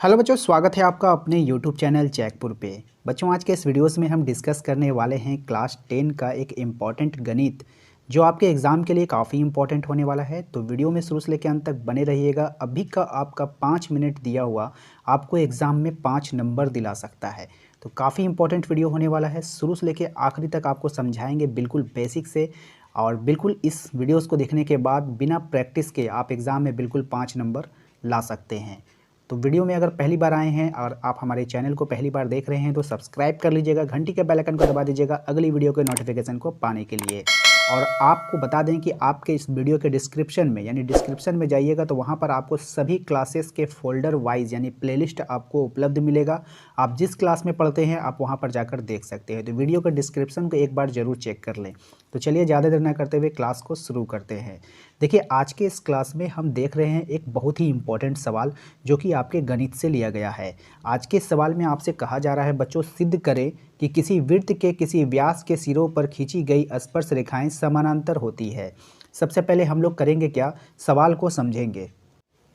Hello बच्चों, स्वागत है आपका अपने यूट्यूब चैनल चेकपुर पे। बच्चों, आज के इस वीडियोस में हम डिस्कस करने वाले हैं क्लास 10 का एक इम्पॉर्टेंट गणित जो आपके एग्ज़ाम के लिए काफ़ी इम्पॉर्टेंट होने वाला है। तो वीडियो में शुरू से लेकर अंत तक बने रहिएगा। अभी का आपका 5 मिनट दिया हुआ आपको एग्ज़ाम में 5 नंबर दिला सकता है। तो काफ़ी इंपॉर्टेंट वीडियो होने वाला है। शुरू से लेकर आखिरी तक आपको समझाएंगे बिल्कुल बेसिक से, और बिल्कुल इस वीडियोज़ को देखने के बाद बिना प्रैक्टिस के आप एग्ज़ाम में बिल्कुल 5 नंबर ला सकते हैं। तो वीडियो में अगर पहली बार आए हैं और आप हमारे चैनल को पहली बार देख रहे हैं तो सब्सक्राइब कर लीजिएगा, घंटी के बेल आइकन को दबा दीजिएगा अगली वीडियो के नोटिफिकेशन को पाने के लिए। और आपको बता दें कि आपके इस वीडियो के डिस्क्रिप्शन में यानी डिस्क्रिप्शन में जाइएगा तो वहाँ पर आपको सभी क्लासेस के फोल्डर वाइज यानी प्लेलिस्ट आपको उपलब्ध मिलेगा। आप जिस क्लास में पढ़ते हैं आप वहाँ पर जाकर देख सकते हैं। तो वीडियो के डिस्क्रिप्शन को एक बार ज़रूर चेक कर लें। तो चलिए ज़्यादा देर न करते हुए क्लास को शुरू करते हैं। देखिए, आज के इस क्लास में हम देख रहे हैं एक बहुत ही इम्पोर्टेंट सवाल जो कि आपके गणित से लिया गया है। आज के इस सवाल में आपसे कहा जा रहा है बच्चों, सिद्ध करें कि किसी वृत्त के किसी व्यास के सिरों पर खींची गई स्पर्श रेखाएं समानांतर होती है। सबसे पहले हम लोग करेंगे क्या, सवाल को समझेंगे।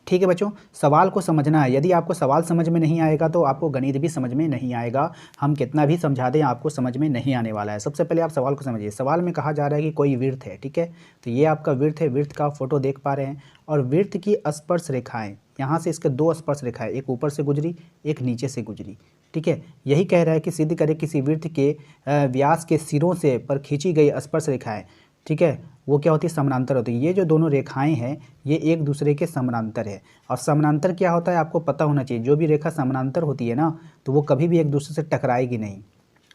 ठीक है बच्चों, सवाल को समझना है। यदि आपको सवाल समझ में नहीं आएगा तो आपको गणित भी समझ में नहीं आएगा। हम कितना भी समझा दें आपको समझ में नहीं आने वाला है। सबसे पहले आप सवाल को समझिए। सवाल में कहा जा रहा है कि कोई वृत्त है, ठीक है। तो ये आपका वृत्त है, वृत्त का फोटो देख पा रहे हैं। और वृत्त की स्पर्श रेखाएं, यहाँ से इसके दो स्पर्श रेखाएं, एक ऊपर से गुजरी एक नीचे से गुजरी, ठीक है। यही कह रहा है कि सिद्ध करें किसी वृत्त के व्यास के सिरों से पर खींची गई स्पर्श रेखाएं, ठीक है, वो क्या होती है, समानांतर होती है। ये जो दोनों रेखाएं हैं ये एक दूसरे के समानांतर है। और समानांतर क्या होता है आपको पता होना चाहिए। जो भी रेखा समानांतर होती है ना तो वो कभी भी एक दूसरे से टकराएगी नहीं,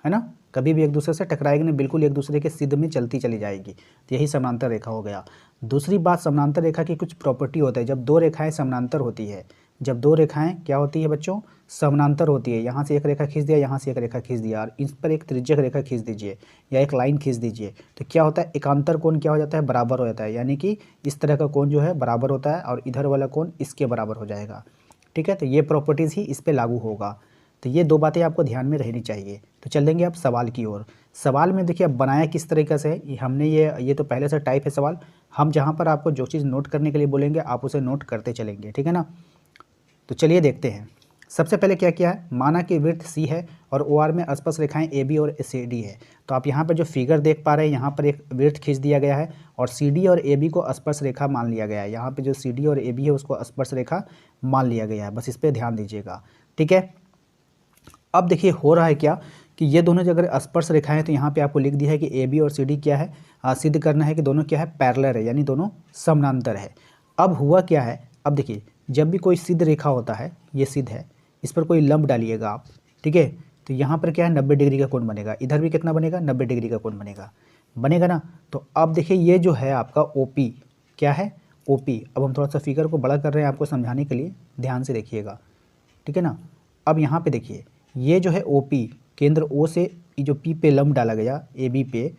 है ना, कभी भी एक दूसरे से टकराएगी नहीं, बिल्कुल एक दूसरे के सिद्ध में चलती चली जाएगी। तो यही समानांतर रेखा हो गया। दूसरी बात, समानांतर रेखा की कुछ प्रॉपर्टी होता है। जब दो रेखाएं समानांतर होती है, जब दो रेखाएं क्या होती है बच्चों, समानांतर होती है, यहाँ से एक रेखा खींच दिया, यहाँ से एक रेखा खींच दिया और इस पर एक त्रिज्यक रेखा खींच दीजिए या एक लाइन खींच दीजिए, तो क्या होता है, एकांतर कोण क्या हो जाता है, बराबर हो जाता है। यानी कि इस तरह का कोण जो है बराबर होता है और इधर वाला कोण इसके बराबर हो जाएगा, ठीक है। तो ये प्रॉपर्टीज़ ही इस पर लागू होगा। तो ये दो बातें आपको ध्यान में रहनी चाहिए। तो चलेंगे आप सवाल की ओर। सवाल में देखिए अब बनाया किस तरीके से है, हमने ये तो पहले से टाइप है सवाल। हम जहाँ पर आपको जो चीज़ नोट करने के लिए बोलेंगे आप उसे नोट करते चलेंगे, ठीक है ना। तो चलिए देखते हैं। सबसे पहले क्या किया है, माना कि वृत्त सी है और ओ आर में स्पर्श रेखाएं ए बी और सी डी है। तो आप यहाँ पर जो फिगर देख पा रहे हैं, यहाँ पर एक वृत्त खींच दिया गया है और सी डी और ए बी को स्पर्श रेखा मान लिया गया है। यहाँ पे जो सी डी और ए बी है उसको स्पर्श रेखा मान लिया गया है। बस इस पर ध्यान दीजिएगा, ठीक है। अब देखिए हो रहा है क्या कि ये दोनों जो अगर स्पर्श रेखाएं हैं तो यहाँ पे आपको लिख दिया है कि ए बी और सी डी क्या है, सिद्ध करना है कि दोनों क्या है, पैरेलल है, यानी दोनों समानांतर है। अब हुआ क्या है, अब देखिए जब भी कोई सिद्ध रेखा होता है, ये सिद्ध है, इस पर कोई लंब डालिएगा आप, ठीक है। तो यहाँ पर क्या है, 90 डिग्री का कोण बनेगा। इधर भी कितना बनेगा, 90 डिग्री का कोण बनेगा ना। तो अब देखिए ये जो है आपका OP क्या है, OP। अब हम थोड़ा सा फिगर को बड़ा कर रहे हैं आपको समझाने के लिए, ध्यान से देखिएगा, ठीक है ना। अब यहाँ पे देखिए ये जो है OP, केंद्र O से जो P पे लंब डाला गया, AB पे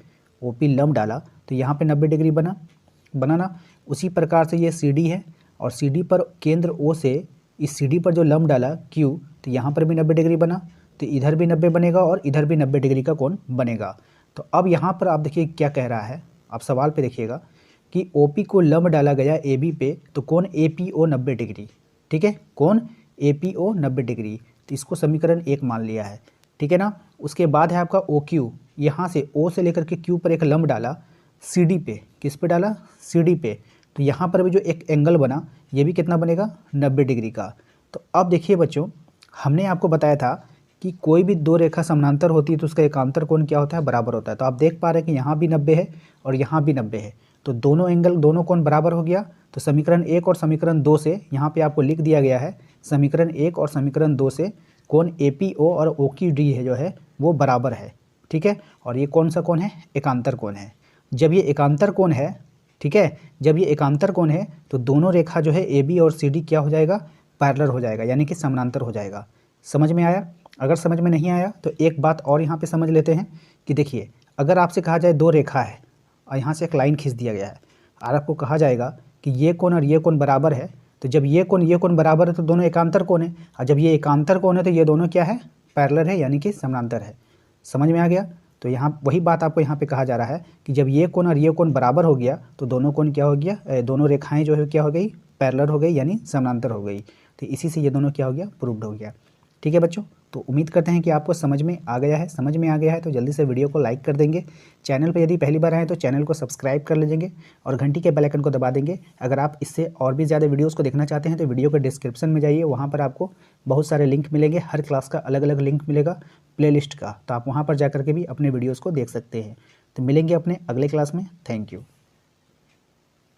OP लंब डाला तो यहाँ पे 90 डिग्री बना ना। उसी प्रकार से ये CD है और CD पर केंद्र O से इस CD पर जो लंब डाला Q, तो यहाँ पर भी 90 डिग्री बना, तो इधर भी 90 बनेगा और इधर भी 90 डिग्री का कोण बनेगा। तो अब यहाँ पर आप देखिए क्या कह रहा है, आप सवाल पे देखिएगा कि OP को लंब डाला गया AB पे, तो कोण APO 90 डिग्री, ठीक है, कोण APO 90 डिग्री। तो इसको समीकरण 1 मान लिया है, ठीक है ना। उसके बाद है आपका OQ, यहाँ से O से लेकर के Q पर एक लंब डाला CD पे, किस पे डाला, CD पे। तो यहाँ पर भी जो एक एंगल बना ये भी कितना बनेगा, 90 डिग्री का। तो अब देखिए बच्चों, हमने आपको बताया था कि कोई भी दो रेखा समानांतर होती है तो उसका एकांतर कोण क्या होता है, बराबर होता है। तो आप देख पा रहे हैं कि यहाँ भी 90 है और यहाँ भी 90 है, तो दोनों एंगल दोनों कोण बराबर हो गया। तो समीकरण 1 और समीकरण 2 से यहाँ पे आपको लिख दिया गया है, समीकरण 1 और समीकरण 2 से कोण APO और OQD है जो है वो बराबर है, ठीक है। और ये कौन सा कोण है, एकांतर कोण है। जब ये एकांतर कोण है, ठीक है, जब ये एकांतर कोण है तो दोनों रेखा जो है AB और CD क्या हो जाएगा, पैरेलल हो जाएगा, यानी कि समानांतर हो जाएगा। समझ में आया। अगर समझ में नहीं आया तो एक बात और यहाँ पे समझ लेते हैं कि देखिए अगर आपसे कहा जाए दो रेखा है और यहाँ से एक लाइन खींच दिया गया है और आपको कहा जाएगा कि ये कोण और ये कोण बराबर है, तो जब ये कोण बराबर है तो दोनों एकांतर कोण है, और जब ये एकांतर कोण है तो ये दोनों क्या है, पैरेलल है, यानी कि समानांतर है। समझ में आ गया। तो यहाँ वही बात आपको यहाँ पे कहा जा रहा है कि जब ये कोण और ये कोण बराबर हो गया तो दोनों कोण क्या हो गया, दोनों रेखाएं जो है क्या हो गई, पैरेलल हो गई, यानी समानांतर हो गई। तो तो इसी से ये दोनों क्या हो गया, प्रूव्ड हो गया। ठीक है बच्चों, तो उम्मीद करते हैं कि आपको समझ में आ गया है। समझ में आ गया है तो जल्दी से वीडियो को लाइक कर देंगे। चैनल पर यदि पहली बार आए तो चैनल को सब्सक्राइब कर लीजिए और घंटी के बेल आइकन को दबा देंगे। अगर आप इससे और भी ज़्यादा वीडियोज़ को देखना चाहते हैं तो वीडियो के डिस्क्रिप्शन में जाइए, वहाँ पर आपको बहुत सारे लिंक मिलेंगे, हर क्लास का अलग अलग लिंक मिलेगा प्लेलिस्ट का, तो आप वहाँ पर जा कर के भी अपने वीडियोज़ को देख सकते हैं। तो मिलेंगे अपने अगले क्लास में। Thank you.